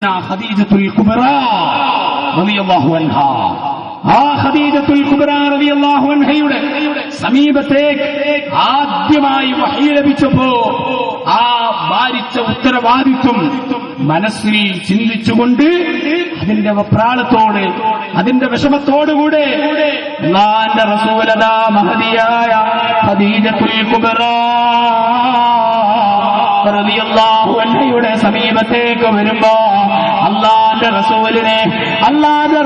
Khadijatul Kubbra റളിയല്ലാഹു അൻഹാ. ആ Khadijatul Kubbra റളിയല്ലാഹു അൻഹയുടെ സമീപത്തേക്ക് ആദ്യമായി വഹി ലഭിച്ചപ്പോ ആ ഭാരിച്ച ഉത്തരവാദിത്വം മനസ്സിൽ ചിന്തിച്ചുകൊണ്ട് അതിന്റെ വെപ്രാളത്തോട് അതിന്റെ വിഷമത്തോടുകൂടെ അല്ലാഹുവിന്റെ റസൂലദാ മഹദിയായ ഖദീജത്തുൽ കുബ്ര റളിയല്ലാഹു അൻഹയുടെ സമീപത്തേക്ക് വരുമ്പോ അല്ലാഹുവിന്റെ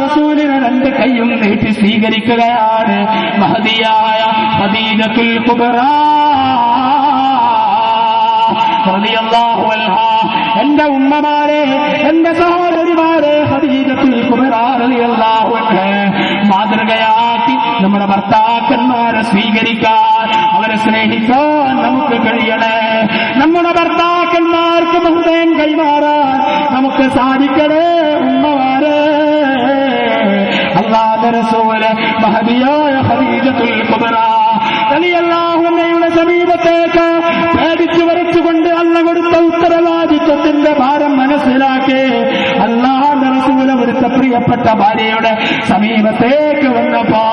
റസൂലിനെ രണ്ട് കൈയും നീട്ടി സ്വീകരിക്കുകയാണ് മഹദിയായ ഖദീജത്തുൽ കുബ്ര റളിയല്ലാഹു അൻഹാ. എന്റെ ഉമ്മമാരെ, എന്റെ സഹോദരിമാരെ, ഖദീജത്തുൽ കുബ്ര റളിയല്ലാഹു അൻഹ മാതൃകയാക്കി നമ്മുടെ ഭർത്താക്കന്മാരെ സ്വീകരിക്കാൻ, അവരെ സ്നേഹിക്കാൻ നമുക്ക് കഴിയണേ. നമ്മുടെ ഭർത്താക്കന്മാർക്ക് ഹൃദയം കൈമാറാൻ നമുക്ക് സാധിക്കണേ. ഉമ്മമാരെ, അല്ലാഹുവിന്റെ റസൂല് മഹദിയായ ഖദീജത്തുൽ കുബ്ര റളിയല്ലാഹു അൻഹയുടെ സമീപത്തേക്ക് പേടിച്ചു വരച്ചുകൊണ്ട് അല്ലാഹു കൊടുത്ത ഉത്തരവാദിത്വത്തിന്റെ ഭാരം മനസ്സിലാക്കി അല്ലാഹുവിന്റെ റസൂല് അവിടുത്തെ പ്രിയപ്പെട്ട ഭാര്യയുടെ സമീപത്തേക്ക് വന്നപ്പോ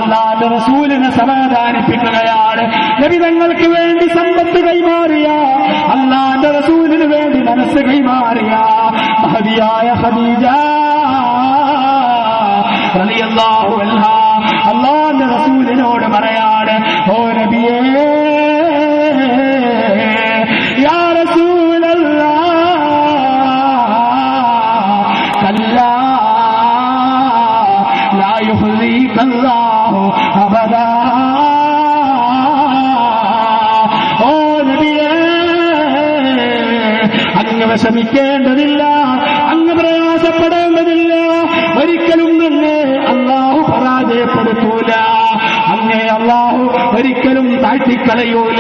അല്ലാഹുവിന്റെ റസൂലിനെ സമാധാനിപ്പിക്കുകയാണ്. നബി തങ്ങൾക്ക് വേണ്ടി സമ്പത്ത് കൈമാറിയ, അല്ലാഹുവിന്റെ റസൂലിന് വേണ്ടി മനസ്സ് കൈമാറിയ മഹദിയായ ഖദീജ റളിയല്ലാഹു അൻഹാ അല്ലാഹുവിന്റെ റസൂലിനോട് പറയാണ്, ഓ നബിയേ, യാ റസൂലല്ലാഹ്, കല്ലാ ലാ യുഖ്സികല്ലാഹു അബദാ. ഓ നബിയേ, അങ്ങ് വിഷമിക്കേണ്ടതില്ല, അങ്ങ് പ്രയാസപ്പെടേണ്ടതില്ല. ഒരിക്കലും അങ്ങേ അല്ലാഹു പരാജയപ്പെടുത്തൂല, അങ്ങേ അല്ലാഹു ഒരിക്കലും താഴ്ത്തിക്കളയൂല.